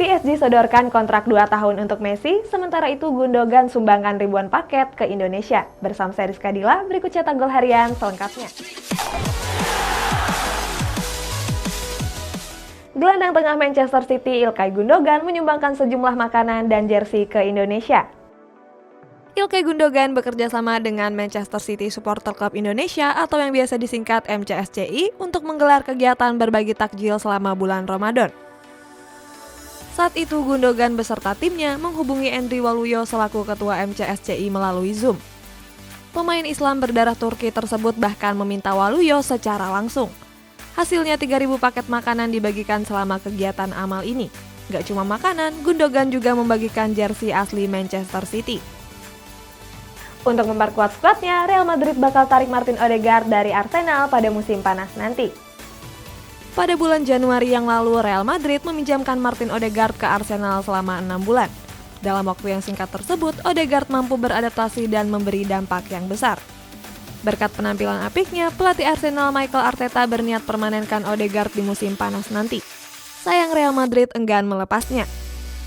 PSG sodorkan kontrak 2 tahun untuk Messi, sementara itu Gundogan sumbangkan ribuan paket ke Indonesia. Bersama saya Rizka Dila, berikut cetak gol harian selengkapnya. Gelandang tengah Manchester City Ilkay Gundogan menyumbangkan sejumlah makanan dan jersey ke Indonesia. Ilkay Gundogan bekerja sama dengan Manchester City Supporter Club Indonesia atau yang biasa disingkat MCSCI untuk menggelar kegiatan berbagi takjil selama bulan Ramadan. Saat itu Gundogan beserta timnya menghubungi Endri Waluyo selaku ketua MCSCI melalui Zoom. Pemain Islam berdarah Turki tersebut bahkan meminta Waluyo secara langsung. Hasilnya 3.000 paket makanan dibagikan selama kegiatan amal ini. Gak cuma makanan, Gundogan juga membagikan jersey asli Manchester City. Untuk memperkuat skuadnya, Real Madrid bakal tarik Martin Odegaard dari Arsenal pada musim panas nanti. Pada bulan Januari yang lalu, Real Madrid meminjamkan Martin Odegaard ke Arsenal selama 6 bulan. Dalam waktu yang singkat tersebut, Odegaard mampu beradaptasi dan memberi dampak yang besar. Berkat penampilan apiknya, pelatih Arsenal Mikel Arteta berniat permanenkan Odegaard di musim panas nanti. Sayang Real Madrid enggan melepasnya.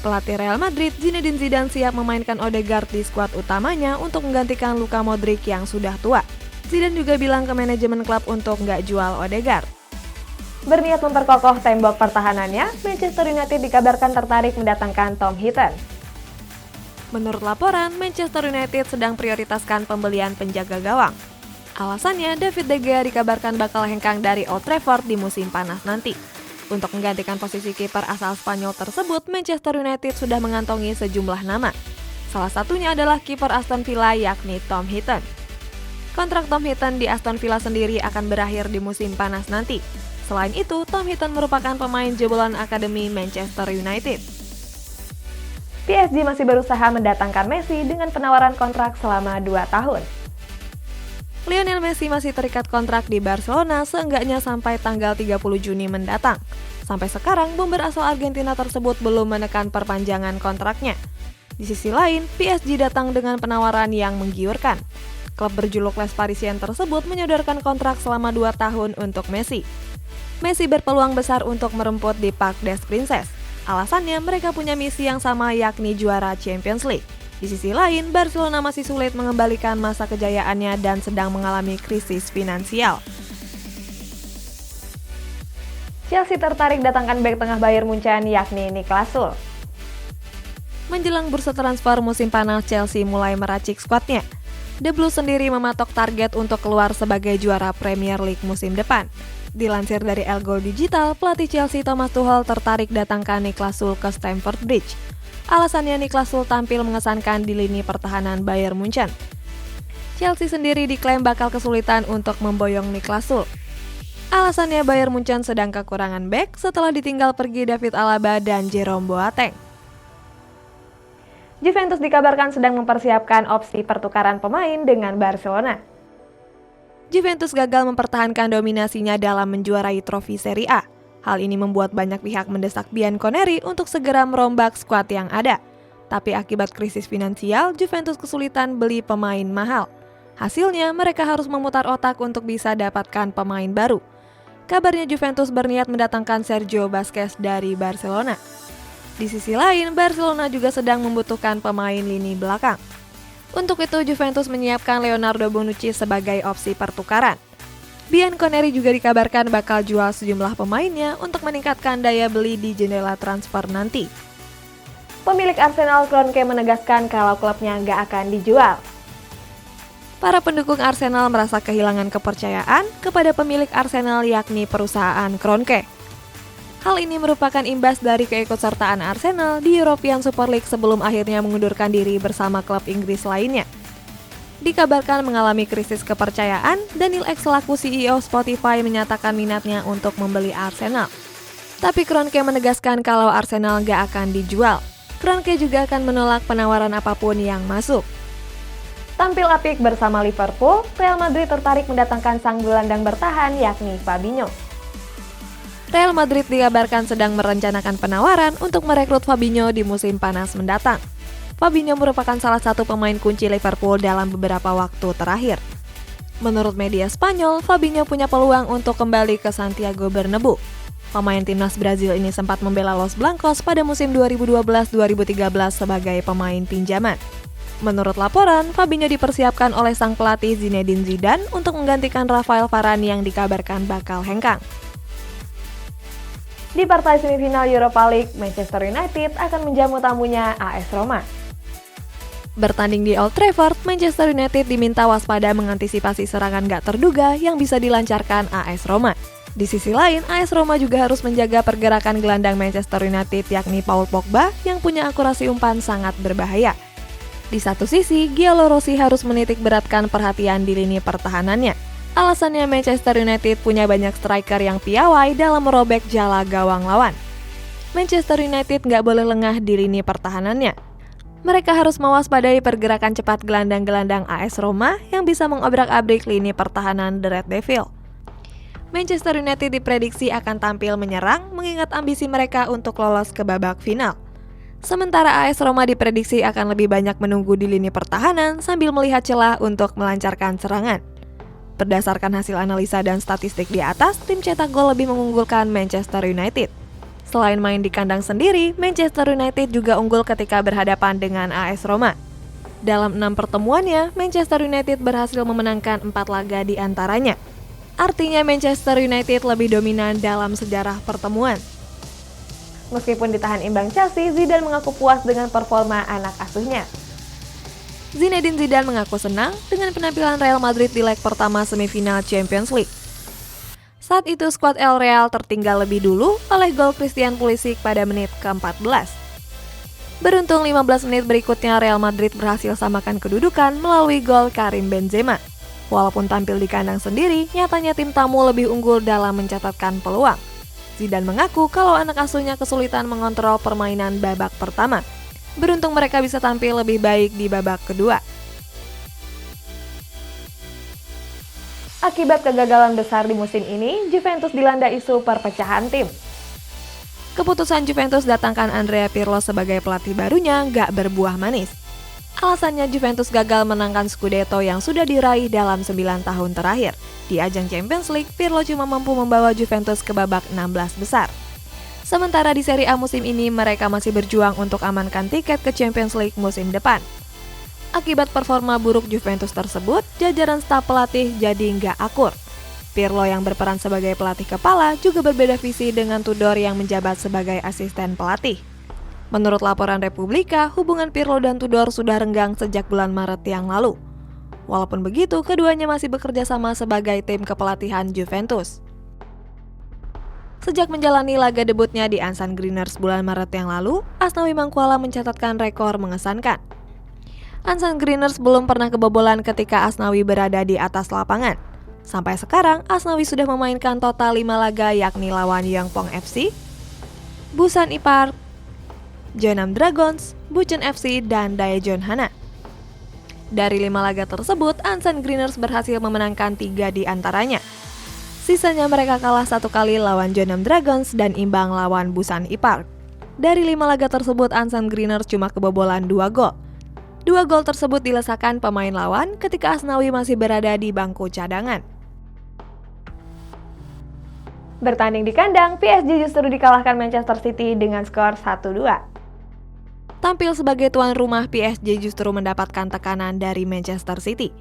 Pelatih Real Madrid, Zinedine Zidane siap memainkan Odegaard di skuad utamanya untuk menggantikan Luka Modric yang sudah tua. Zidane juga bilang ke manajemen klub untuk nggak jual Odegaard. Berniat memperkokoh tembok pertahanannya, Manchester United dikabarkan tertarik mendatangkan Tom Heaton. Menurut laporan, Manchester United sedang prioritaskan pembelian penjaga gawang. Alasannya, David De Gea dikabarkan bakal hengkang dari Old Trafford di musim panas nanti. Untuk menggantikan posisi kiper asal Spanyol tersebut, Manchester United sudah mengantongi sejumlah nama. Salah satunya adalah kiper Aston Villa yakni Tom Heaton. Kontrak Tom Heaton di Aston Villa sendiri akan berakhir di musim panas nanti. Selain itu, Tom Heaton merupakan pemain jebolan Akademi Manchester United. PSG masih berusaha mendatangkan Messi dengan penawaran kontrak selama 2 tahun. Lionel Messi masih terikat kontrak di Barcelona seenggaknya sampai tanggal 30 Juni mendatang. Sampai sekarang, bomber asal Argentina tersebut belum menekan perpanjangan kontraknya. Di sisi lain, PSG datang dengan penawaran yang menggiurkan. Klub berjuluk Les Parisiens tersebut menyodorkan kontrak selama 2 tahun untuk Messi. Messi berpeluang besar untuk meremput di Parc des Princes. Alasannya mereka punya misi yang sama yakni juara Champions League. Di sisi lain, Barcelona masih sulit mengembalikan masa kejayaannya dan sedang mengalami krisis finansial. Chelsea tertarik datangkan bek tengah Bayern Munchen yakni Niklas Süle. Menjelang bursa transfer musim panas, Chelsea mulai meracik skuadnya. The Blues sendiri mematok target untuk keluar sebagai juara Premier League musim depan. Dilansir dari El Gol Digital, pelatih Chelsea Thomas Tuchel tertarik datangkan Niklas Süle ke Stamford Bridge. Alasannya Niklas Süle tampil mengesankan di lini pertahanan Bayern Munchen. Chelsea sendiri diklaim bakal kesulitan untuk memboyong Niklas Süle. Alasannya Bayern Munchen sedang kekurangan bek setelah ditinggal pergi David Alaba dan Jerome Boateng. Juventus dikabarkan sedang mempersiapkan opsi pertukaran pemain dengan Barcelona. Juventus gagal mempertahankan dominasinya dalam menjuarai trofi Serie A. Hal ini membuat banyak pihak mendesak Bianconeri untuk segera merombak skuad yang ada. Tapi akibat krisis finansial, Juventus kesulitan beli pemain mahal. Hasilnya, mereka harus memutar otak untuk bisa dapatkan pemain baru. Kabarnya Juventus berniat mendatangkan Sergio Busquets dari Barcelona. Di sisi lain, Barcelona juga sedang membutuhkan pemain lini belakang. Untuk itu, Juventus menyiapkan Leonardo Bonucci sebagai opsi pertukaran. Bianconeri juga dikabarkan bakal jual sejumlah pemainnya untuk meningkatkan daya beli di jendela transfer nanti. Pemilik Arsenal Kroenke menegaskan kalau klubnya nggak akan dijual. Para pendukung Arsenal merasa kehilangan kepercayaan kepada pemilik Arsenal yakni perusahaan Kroenke. Hal ini merupakan imbas dari keikutsertaan Arsenal di European Super League sebelum akhirnya mengundurkan diri bersama klub Inggris lainnya. Dikabarkan mengalami krisis kepercayaan, Daniel Ek selaku CEO Spotify menyatakan minatnya untuk membeli Arsenal. Tapi Kroenke menegaskan kalau Arsenal nggak akan dijual. Kroenke juga akan menolak penawaran apapun yang masuk. Tampil apik bersama Liverpool, Real Madrid tertarik mendatangkan sang gelandang bertahan yakni Fabinho. Real Madrid dikabarkan sedang merencanakan penawaran untuk merekrut Fabinho di musim panas mendatang. Fabinho merupakan salah satu pemain kunci Liverpool dalam beberapa waktu terakhir. Menurut media Spanyol, Fabinho punya peluang untuk kembali ke Santiago Bernabeu. Pemain timnas Brazil ini sempat membela Los Blancos pada musim 2012-2013 sebagai pemain pinjaman. Menurut laporan, Fabinho dipersiapkan oleh sang pelatih Zinedine Zidane untuk menggantikan Rafael Varane yang dikabarkan bakal hengkang. Di partai semifinal Europa League, Manchester United akan menjamu tamunya AS Roma. Bertanding di Old Trafford, Manchester United diminta waspada mengantisipasi serangan gak terduga yang bisa dilancarkan AS Roma. Di sisi lain, AS Roma juga harus menjaga pergerakan gelandang Manchester United yakni Paul Pogba yang punya akurasi umpan sangat berbahaya. Di satu sisi, Gianluigi Rossi harus menitik beratkan perhatian di lini pertahanannya. Alasannya Manchester United punya banyak striker yang piawai dalam merobek jala gawang lawan. Manchester United nggak boleh lengah di lini pertahanannya. Mereka harus mewaspadai pergerakan cepat gelandang-gelandang AS Roma yang bisa mengobrak-abrik lini pertahanan The Red Devil. Manchester United diprediksi akan tampil menyerang mengingat ambisi mereka untuk lolos ke babak final. Sementara AS Roma diprediksi akan lebih banyak menunggu di lini pertahanan sambil melihat celah untuk melancarkan serangan. Berdasarkan hasil analisa dan statistik di atas, tim cetak gol lebih mengunggulkan Manchester United. Selain main di kandang sendiri, Manchester United juga unggul ketika berhadapan dengan AS Roma. Dalam 6 pertemuannya, Manchester United berhasil memenangkan 4 laga di antaranya. Artinya Manchester United lebih dominan dalam sejarah pertemuan. Meskipun ditahan imbang Chelsea, Zidane mengaku puas dengan performa anak asuhnya. Zinedine Zidane mengaku senang dengan penampilan Real Madrid di leg pertama semifinal Champions League. Saat itu skuad El Real tertinggal lebih dulu oleh gol Christian Pulisic pada menit ke-14. Beruntung 15 menit berikutnya Real Madrid berhasil samakan kedudukan melalui gol Karim Benzema. Walaupun tampil di kandang sendiri, nyatanya tim tamu lebih unggul dalam mencatatkan peluang. Zidane mengaku kalau anak asuhnya kesulitan mengontrol permainan babak pertama. Beruntung mereka bisa tampil lebih baik di babak kedua. Akibat kegagalan besar di musim ini, Juventus dilanda isu perpecahan tim. Keputusan Juventus datangkan Andrea Pirlo sebagai pelatih barunya nggak berbuah manis. Alasannya Juventus gagal menangkan Scudetto yang sudah diraih dalam 9 tahun terakhir. Di ajang Champions League, Pirlo cuma mampu membawa Juventus ke babak 16 besar. Sementara di Serie A musim ini, mereka masih berjuang untuk amankan tiket ke Champions League musim depan. Akibat performa buruk Juventus tersebut, jajaran staf pelatih jadi nggak akur. Pirlo yang berperan sebagai pelatih kepala juga berbeda visi dengan Tudor yang menjabat sebagai asisten pelatih. Menurut laporan Republika, hubungan Pirlo dan Tudor sudah renggang sejak bulan Maret yang lalu. Walaupun begitu, keduanya masih bekerja sama sebagai tim kepelatihan Juventus. Sejak menjalani laga debutnya di Ansan Greeners bulan Maret yang lalu, Asnawi Mangkuala mencatatkan rekor mengesankan. Ansan Greeners belum pernah kebobolan ketika Asnawi berada di atas lapangan. Sampai sekarang, Asnawi sudah memainkan total 5 laga yakni lawan Yangpong FC, Busan Ipar, Jeonnam Dragons, Bucheon FC, dan Daejeon Hana. Dari 5 laga tersebut, Ansan Greeners berhasil memenangkan 3 di antaranya. Sisanya mereka kalah 1 kali lawan Jeonnam Dragons dan imbang lawan Busan Ipar. Dari 5 laga tersebut, Ansan Greeners cuma kebobolan 2 gol. 2 gol tersebut dilesakan pemain lawan ketika Asnawi masih berada di bangku cadangan. Bertanding di kandang, PSG justru dikalahkan Manchester City dengan skor 1-2. Tampil sebagai tuan rumah, PSG justru mendapatkan tekanan dari Manchester City.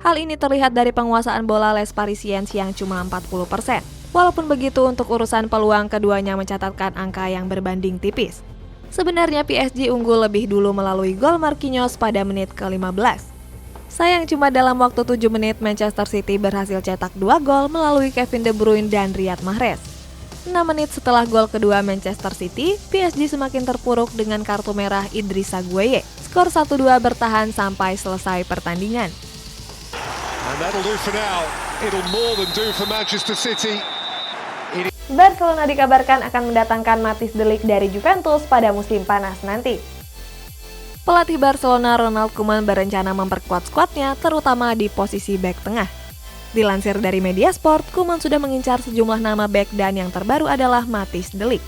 Hal ini terlihat dari penguasaan bola Les Parisiens yang cuma 40%. Walaupun begitu, untuk urusan peluang keduanya mencatatkan angka yang berbanding tipis. Sebenarnya PSG unggul lebih dulu melalui gol Marquinhos pada menit ke-15. Sayang cuma dalam waktu 7 menit Manchester City berhasil cetak 2 gol melalui Kevin De Bruyne dan Riyad Mahrez. 6 menit setelah gol kedua Manchester City, PSG semakin terpuruk dengan kartu merah Idrissa Gueye. Skor 1-2 bertahan sampai selesai pertandingan. Barcelona dikabarkan akan mendatangkan Matthijs de Ligt dari Juventus pada musim panas nanti. Pelatih Barcelona Ronald Koeman berencana memperkuat skuadnya terutama di posisi bek tengah. Dilansir dari Media Sport, Koeman sudah mengincar sejumlah nama bek dan yang terbaru adalah Matthijs de Ligt.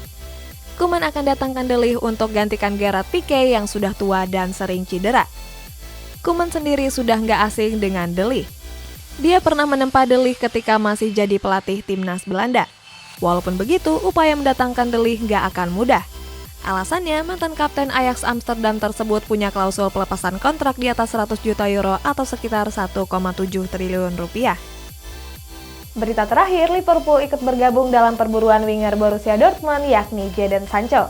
Koeman akan datangkan de Ligt untuk gantikan Gerard Piqué yang sudah tua dan sering cedera. Koeman sendiri sudah nggak asing dengan de Ligt. Dia pernah menempa de Ligt ketika masih jadi pelatih timnas Belanda. Walaupun begitu, upaya mendatangkan De Ligt nggak akan mudah. Alasannya, mantan kapten Ajax Amsterdam tersebut punya klausul pelepasan kontrak di atas 100 juta euro atau sekitar 1,7 triliun rupiah. Berita terakhir, Liverpool ikut bergabung dalam perburuan winger Borussia Dortmund yakni Jadon Sancho.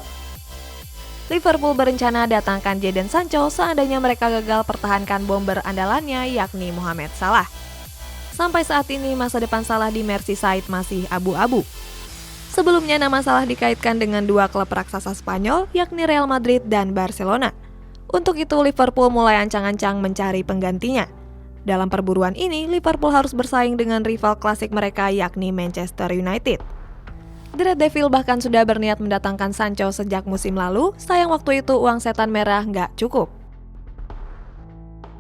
Liverpool berencana datangkan Jadon Sancho seandainya mereka gagal pertahankan bomber andalannya yakni Mohamed Salah. Sampai saat ini masa depan Salah di Merseyside masih abu-abu. Sebelumnya nama Salah dikaitkan dengan dua klub raksasa Spanyol yakni Real Madrid dan Barcelona. Untuk itu Liverpool mulai ancang-ancang mencari penggantinya. Dalam perburuan ini, Liverpool harus bersaing dengan rival klasik mereka yakni Manchester United. The Red Devil bahkan sudah berniat mendatangkan Sancho sejak musim lalu, sayang waktu itu uang setan merah nggak cukup.